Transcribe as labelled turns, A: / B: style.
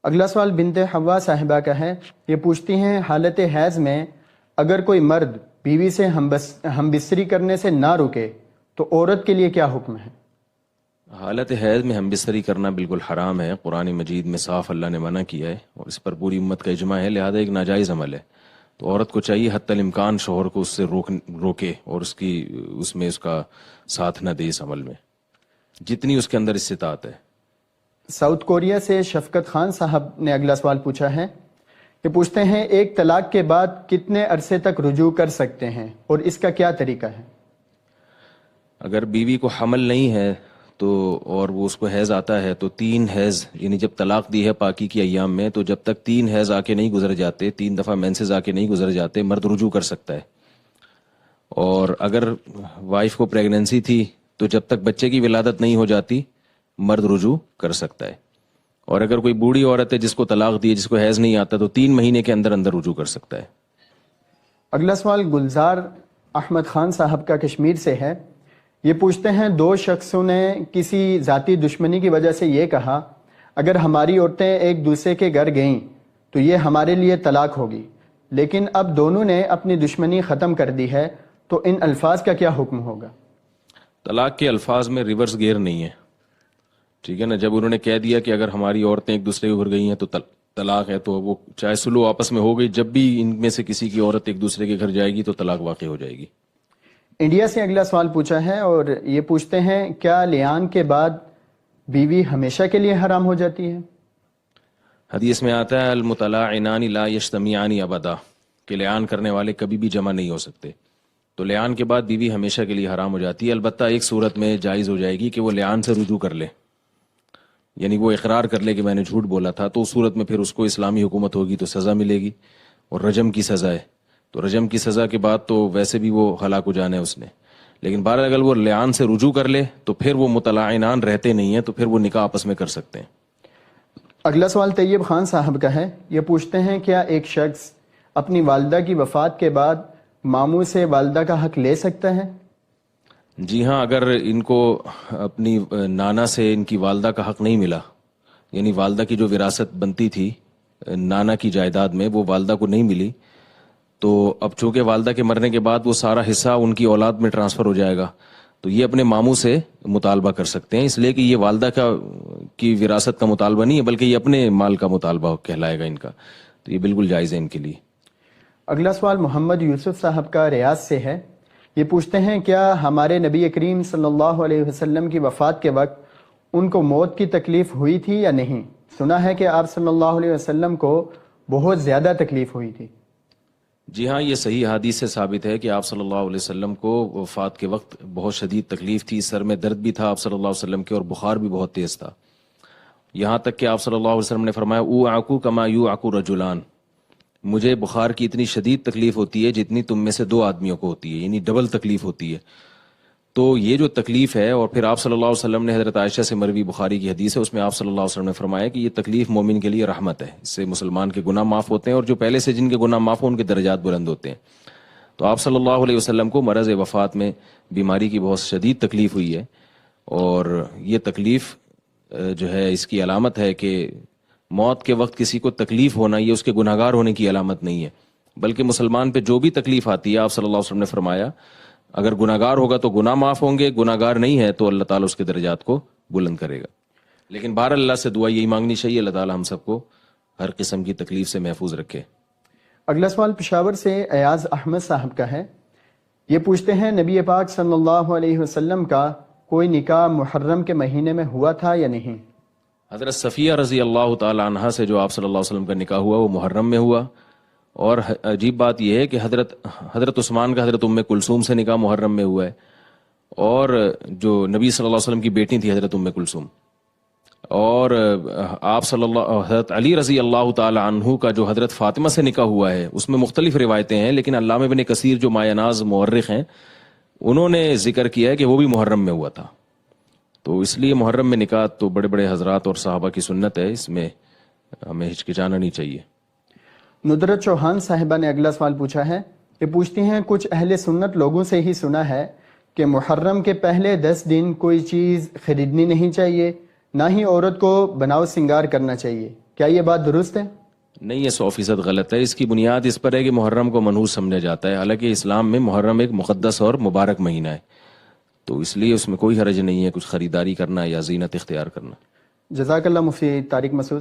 A: اگلا سوال بنت حوا صاحبہ کا ہے. یہ پوچھتی ہیں حالت حیض میں اگر کوئی مرد بیوی سے ہم بستری کرنے سے نہ رکے تو عورت کے لیے کیا حکم ہے؟
B: حالت حیض میں ہم بستری کرنا بالکل حرام ہے. قرآن مجید میں صاف اللہ نے منع کیا ہے اور اس پر پوری امت کا اجماع ہے، لہذا ایک ناجائز عمل ہے. تو عورت کو چاہیے حتی الامکان شوہر کو اس سے روکے اور اس میں اس کا ساتھ نہ دے اس عمل میں، جتنی اس کے اندر استطاعت ہے.
A: ساؤتھ کوریا سے شفقت خان صاحب نے اگلا سوال پوچھا ہے. یہ پوچھتے ہیں ایک طلاق کے بعد کتنے عرصے تک رجوع کر سکتے ہیں اور اس کا کیا طریقہ ہے؟
B: اگر بیوی کو حمل نہیں ہے تو اور وہ اس کو حیض آتا ہے تو 3 حیض، یعنی جب طلاق دی ہے پاکی کی ایام میں، تو جب تک 3 حیض آ کے نہیں گزر جاتے، 3 دفعہ مینسز آ کے نہیں گزر جاتے، مرد رجوع کر سکتا ہے. اور اگر وائف کو پریگننسی تھی تو جب تک بچے کی ولادت نہیں ہو جاتی مرد رجوع کر سکتا ہے. اور اگر کوئی بوڑھی عورت ہے جس کو طلاق دی ہے، جس کو حیض نہیں آتا، تو 3 مہینے کے اندر اندر رجوع کر سکتا ہے.
A: اگلا سوال گلزار احمد خان صاحب کا کشمیر سے ہے. یہ پوچھتے ہیں 2 شخصوں نے کسی ذاتی دشمنی کی وجہ سے یہ کہا اگر ہماری عورتیں ایک دوسرے کے گھر گئیں تو یہ ہمارے لیے طلاق ہوگی، لیکن اب دونوں نے اپنی دشمنی ختم کر دی ہے، تو ان الفاظ کا کیا حکم ہوگا؟
B: طلاق کے الفاظ میں ریورس گیئر نہیں ہے، ٹھیک ہے نا. جب انہوں نے کہہ دیا کہ اگر ہماری عورتیں ایک دوسرے کے گھر گئی ہیں تو طلاق ہے، تو وہ چاہے سلو آپس میں ہو گئی، جب بھی ان میں سے کسی کی عورت ایک دوسرے کے گھر جائے گی تو طلاق واقع ہو جائے گی.
A: انڈیا سے اگلا سوال پوچھا ہے اور یہ پوچھتے ہیں کیا لیان کے بعد بیوی ہمیشہ کے لیے حرام ہو جاتی ہے؟
B: حدیث میں آتا ہے المطلعنان لا یجتمعان ابدا، کہ لیان کرنے والے کبھی بھی جمع نہیں ہو سکتے. تو لیان کے بعد بیوی ہمیشہ کے لیے حرام ہو جاتی ہے. البتہ ایک صورت میں جائز ہو جائے گی کہ وہ لیان سے رجوع کر لے، یعنی وہ اقرار کر لے کہ میں نے جھوٹ بولا تھا، تو اس صورت میں پھر اس کو اسلامی حکومت ہوگی تو سزا ملے گی، اور رجم کی سزا ہے. تو رجم کی سزا کے بعد تو ویسے بھی وہ ہلاک ہو جانا ہے اس نے. لیکن بہرحال اگر وہ لیان سے رجوع کر لے تو پھر وہ مطلعنان رہتے نہیں ہیں، تو پھر وہ نکاح آپس میں کر سکتے ہیں.
A: اگلا سوال طیب خان صاحب کا ہے. یہ پوچھتے ہیں کیا ایک شخص اپنی والدہ کی وفات کے بعد ماموں سے والدہ کا حق لے سکتا ہے؟
B: جی ہاں، اگر ان کو اپنی نانا سے ان کی والدہ کا حق نہیں ملا، یعنی والدہ کی جو وراثت بنتی تھی نانا کی جائیداد میں وہ والدہ کو نہیں ملی، تو اب چونکہ والدہ کے مرنے کے بعد وہ سارا حصہ ان کی اولاد میں ٹرانسفر ہو جائے گا، تو یہ اپنے ماموں سے مطالبہ کر سکتے ہیں، اس لیے کہ یہ والدہ کی وراثت کا مطالبہ نہیں ہے بلکہ یہ اپنے مال کا مطالبہ کہلائے گا ان کا. تو یہ بالکل جائز ہے ان کے لیے.
A: اگلا سوال محمد یوسف صاحب کا ریاض سے ہے. یہ پوچھتے ہیں کیا ہمارے نبی کریم صلی اللہ علیہ وسلم کی وفات کے وقت ان کو موت کی تکلیف ہوئی تھی یا نہیں؟ سنا ہے کہ آپ صلی اللہ علیہ وسلم کو بہت زیادہ تکلیف ہوئی تھی.
B: جی ہاں، یہ صحیح حدیث سے ثابت ہے کہ آپ صلی اللہ علیہ وسلم کو وفات کے وقت بہت شدید تکلیف تھی، سر میں درد بھی تھا آپ صلی اللہ علیہ وسلم کے، اور بخار بھی بہت تیز تھا، یہاں تک کہ آپ صلی اللہ علیہ وسلم نے فرمایا اوعکو کما یوعکو رجلان، مجھے بخار کی اتنی شدید تکلیف ہوتی ہے جتنی تم میں سے 2 آدمیوں کو ہوتی ہے، یعنی ڈبل تکلیف ہوتی ہے. تو یہ جو تکلیف ہے، اور پھر آپ صلی اللہ علیہ وسلم نے حضرت عائشہ سے مروی بخاری کی حدیث ہے، اس میں آپ صلی اللہ علیہ وسلم نے فرمایا کہ یہ تکلیف مومن کے لیے رحمت ہے، اس سے مسلمان کے گناہ معاف ہوتے ہیں، اور جو پہلے سے جن کے گناہ معاف ہوں ان کے درجات بلند ہوتے ہیں. تو آپ صلی اللہ علیہ وسلم کو مرض وفات میں بیماری کی بہت شدید تکلیف ہوئی ہے، اور یہ تکلیف جو ہے اس کی علامت ہے کہ موت کے وقت کسی کو تکلیف ہونا یہ اس کے گناہگار ہونے کی علامت نہیں ہے، بلکہ مسلمان پہ جو بھی تکلیف آتی ہے آپ صلی اللہ علیہ وسلم نے فرمایا اگر گناہگار ہوگا تو گناہ معاف ہوں گے، گناہگار نہیں ہے تو اللہ تعالیٰ اس کے درجات کو بلند کرے گا. لیکن بہر اللہ سے دعا یہی مانگنی چاہیے اللہ تعالیٰ ہم سب کو ہر قسم کی تکلیف سے محفوظ رکھے.
A: اگلا سوال پشاور سے ایاز احمد صاحب کا ہے. یہ پوچھتے ہیں نبی پاک صلی اللہ علیہ وسلم کا کوئی نکاح محرم کے مہینے میں ہوا تھا یا نہیں؟
B: حضرت صفیہ رضی اللہ تعالی عنہا سے جو آپ صلی اللہ علیہ وسلم کا نکاح ہوا وہ محرم میں ہوا، اور عجیب بات یہ ہے کہ حضرت عثمان کا حضرت ام کلثوم سے نکاح محرم میں ہوا ہے، اور جو نبی صلی اللہ علیہ وسلم کی بیٹی تھی حضرت ام کلثوم، اور آپ حضرت علی رضی اللہ تعالی عنہ کا جو حضرت فاطمہ سے نکاح ہوا ہے اس میں مختلف روایتیں ہیں، لیکن علامہ ابن کثیر جو مایہ ناز مورخ ہیں انہوں نے ذکر کیا ہے کہ وہ بھی محرم میں ہوا تھا. تو اس لیے محرم میں نکاح تو بڑے بڑے حضرات اور صحابہ کی سنت ہے، اس میں ہمیں ہچکچانا نہیں چاہیے.
A: ندرت چوہان صاحبہ نے اگلا سوال پوچھا ہے. یہ پوچھتی ہیں کچھ اہل سنت لوگوں سے ہی سنا ہے کہ محرم کے پہلے 10 دن کوئی چیز خریدنی نہیں چاہیے، نہ ہی عورت کو بناؤ سنگار کرنا چاہیے. کیا یہ بات درست ہے؟
B: نہیں، یہ 100% غلط ہے. اس کی بنیاد اس پر ہے کہ محرم کو منحوس سمجھا جاتا ہے، حالانکہ اسلام میں محرم ایک مقدس اور مبارک مہینہ ہے، تو اس لیے اس میں کوئی حرج نہیں ہے کچھ خریداری کرنا یا زینت اختیار کرنا.
A: جزاک اللہ مفتی طارق مسعود.